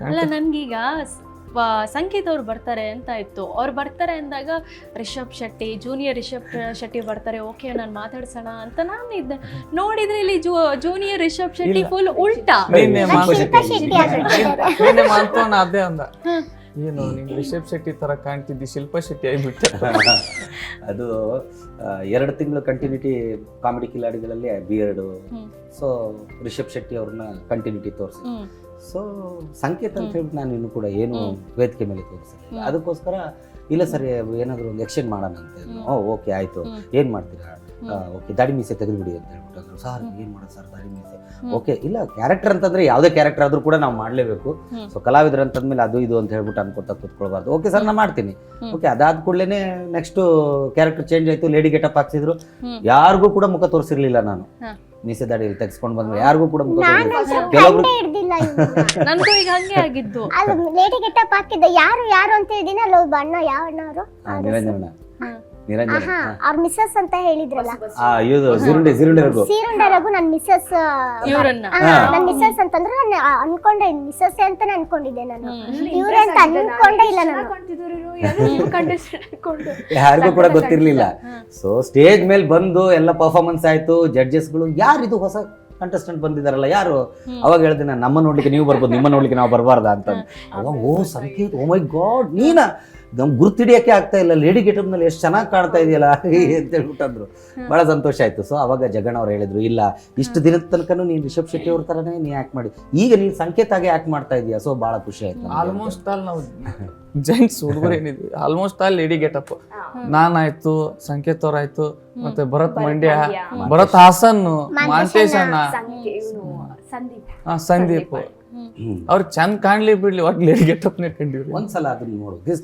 ಅಲ್ಲ ನನ್ಗೀಗ ಸಂಗೀತ ಅವ್ರು ಬರ್ತಾರೆ ಅಂತ ಇತ್ತು. ಅವ್ರು ಬರ್ತಾರೆ ಅಂದಾಗ ರಿಷಬ್ ಶೆಟ್ಟಿ, ಜೂನಿಯರ್ ರಿಷಬ್ ಶೆಟ್ಟಿ ಬರ್ತಾರೆ, ಓಕೆ ನಾನು ಮಾತಾಡ್ಸೋಣ ಅಂತ ನಾನು ಇದ್ದೆ. ನೋಡಿದ್ರೆ ಇಲ್ಲಿ ಜೂನಿಯರ್ ರಿಷಬ್ ಶೆಟ್ಟಿ ಫುಲ್ ಉಲ್ಟಾ. ನಿನ್ನೆ ಮಾತೋಣ ಅದೇ ಅಂದ, ಏನು ನೀನ್ ರಿಷಬ್ ಶೆಟ್ಟಿ ತರ ಕಾಣ್ತಿದ್ದಿ, ಶಿಲ್ಪಾ ಶೆಟ್ಟಿ ಆಗ್ಬಿಟ್ಟೆ. ಅದು 2 ತಿಂಗಳು ಕಂಟಿನ್ಯೂಟಿ ಕಾಮಿಡಿ ಕಿಲಾಡಿಗಳಲ್ಲಿ ಬಿಯರ್ಡು, ಸೊ ರಿಷಬ್ ಶೆಟ್ಟಿ ಅವ್ರನ್ನ ಕಂಟಿನ್ಯೂಟಿ ತೋರಿಸಿ, ಸೊ ಸಂಕೇತ ಅಂತ ಹೇಳ್ಬಿಟ್ಟು ನಾನು ಇನ್ನೂ ಕೂಡ ಏನು ವೇದಿಕೆ ಮೇಲೆ ತೋರಿಸಿಲ್ಲ. ಅದಕ್ಕೋಸ್ಕರ ಇಲ್ಲ ಸರ್ ಏನಾದರೂ ಒಂದು ಎಕ್ಸ್ಚೇಂಜ್ ಮಾಡೋಣ ಅಂತ ಹೇಳಿದ್ರು. ಓಕೆ ಆಯಿತು, ಏನು ಮಾಡ್ತೀರಾ, ಓಕೆ ದಾಡಿ ಮೀಸೆ ತೆಗೆದುಬಿಡಿ ಅಂತ ಹೇಳ್ಬಿಟ್ಟು ಅಂದರು. ಸರ್ ಏನು ಮಾಡೋದು ಸರ್ ದಾಡಿ ಮೀಸೆ, ಓಕೆ ಇಲ್ಲ ಕ್ಯಾರೆಕ್ಟರ್ ಅಂತಂದರೆ ಯಾವುದೇ ಕ್ಯಾರೆಕ್ಟರ್ ಆದರೂ ಕೂಡ ನಾವು ಮಾಡಲೇಬೇಕು. ಸೊ ಕಲಾವಿದ್ರು ಅಂತಂದ್ಮೇಲೆ ಅದು ಇದು ಅಂತ ಹೇಳ್ಬಿಟ್ಟು ಅನ್ಕೊತಾ ಕೂತ್ಕೊಳ್ಬಾರ್ದು. ಓಕೆ ಸರ್ ನಾನು ಮಾಡ್ತೀನಿ. ಓಕೆ ಅದಾದ ಕೂಡಲೇ ನೆಕ್ಸ್ಟು ಕ್ಯಾರೆಕ್ಟರ್ ಚೇಂಜ್ ಆಯಿತು, ಲೇಡಿ ಗೆಟಪ್ ಹಾಕ್ಸಿದ್ರು. ಯಾರಿಗೂ ಕೂಡ ಮುಖ ತೋರಿಸಿರ್ಲಿಲ್ಲ ನಾನು, ಮೀಸೆ ದಾಡಿಯಲ್ಲಿ ತೆಗೆಸ್ಕೊಂಡು ಬಂದ್ಮೇಲೆ ಯಾರಿಗೂ ಕೂಡ ಮುಖ ಕೆಲವೊಬ್ರು ನನ್ಗೂ ಈಗ ಹಂಗೆ ಆಗಿದ್ದು. ಅದು ಲೇಡಿ ಗೆಟಪ್ ಹಾಕಿದ್ದ ಯಾರು ಅಂತ ಹೇಳಿದಿನ ಅಲ್ಲ, ಒಬ್ಬ ಅಣ್ಣ, ಯಾವ ಅಣ್ಣ ಅವರು, ನಿರಂಜನ ಅವ್ರ ಮಿಸಸ್ ಅಂತ ಹೇಳಿದ್ರಲ್ಲ, ಇದು ಜಿರುಂಡೆ ರಘು ನನ್ ಮಿಸಸ್ ಇವ್ರನ್ನ ನನ್ ಮಿಸಸ್ ಅಂತಂದ್ರೆ ನಾನು ಅನ್ಕೊಂಡೆ ಮಿಸಸ್ ಅಂತಾನೆ ಅನ್ಕೊಂಡಿದ್ದೆ ನಾನು, ಇವ್ರೆ ಅಂತ ಅನ್ಕೊಂಡೇ ಇಲ್ಲ ನಾನು. ಯಾರಿಗೂ ಕೂಡ ಗೊತ್ತಿರ್ಲಿಲ್ಲ. ಸೊ ಸ್ಟೇಜ್ ಮೇಲೆ ಬಂದು ಎಲ್ಲ ಪರ್ಫಾರ್ಮೆನ್ಸ್ ಆಯ್ತು, ಜಡ್ಜಸ್ಗಳು ಯಾರಿದು ಹೊಸ ಕಂಟೆಸ್ಟೆಂಟ್ ಬಂದಿದಾರಲ್ಲ ಯಾರು, ಅವಾಗ ಹೇಳ್ದೆ ನಾನು ನಮ್ಮ ನೋಡ್ಲಿಕ್ಕೆ ನೀವು ಬರ್ಬೋದು, ನಿಮ್ಮ ನೋಡ್ಲಿಕ್ಕೆ ನಾವು ಬರಬಾರ್ದ ಅಂತ. ಅವಾಗ ಓ ಸಂಕೇತ್, ಓ ಮೈ ಗಾಡ್ ನೀನ ನಮ್ ಗುರ್ತಿಡಿಯಕ್ಕೆ ಆಗ್ತಾ ಇಲ್ಲ, ಲೇಡಿ ಗೆಟಪ್ ನಲ್ಲಿ ಎಷ್ಟು ಚೆನ್ನಾಗಿ ಕಾಣ್ತಾ ಇದೆಯಲ್ಲ ಅಂತ ಹೇಳ್ಬಿಟ್ಟಂದ್ರು. ಬಹಳ ಸಂತೋಷ ಆಯ್ತು. ಸೊ ಅವಾಗ ಜಗನ್ ಅವ್ರು ಹೇಳಿದ್ರು, ಇಲ್ಲ ಇಷ್ಟು ದಿನದ ತನಕನೂ ನೀನು ರಿಷಬ್ ಶೆಟ್ಟಿ ಅವ್ರ ತರನೇ ನೀ ಆಕ್ಟ್ ಮಾಡಿ, ಈಗ ನೀನು ಸಂಕೇತ ಆಗಿ ಆಕ್ಟ್ ಮಾಡ್ತಾ ಇದೀಯಾ. ಸೊ ಬಹಳ ಖುಷಿ ಆಯ್ತು. ಆಲ್ಮೋಸ್ಟ್ ಆಲ್ ನಾವು ಜೆಂಟ್ಸ್ ಹುಡುಗರು ಏನಿದ್ವಿ ಆಲ್ಮೋಸ್ಟ್ ಆಲ್ ಲೇಡಿ ಗೆಟಪ್. ನಾನಾಯ್ತು, ಸಂಕೇತ್ ಅವ್ರಾಯ್ತು, ಮತ್ತೆ ಭರತ್ ಮಂಡ್ಯ, ಭರತ್ ಹಾಸನ್, ಮಾಂತೇಶ್ ಅಣ್ಣ, ಸಂದೀಪ್ ಅವ್ರು ಚಂದ ಕಾಣ್ಲಿ ಬಿಡ್ಲಿ ಒಟ್ಟು ಲೇಡಿ ಗೆಟಪ್ ನೇ ಕಂಡಿವ್ರಿ. ಒಂದ್ಸಲ ಅದನ್ನ ನೋಡು, ದಿಸ್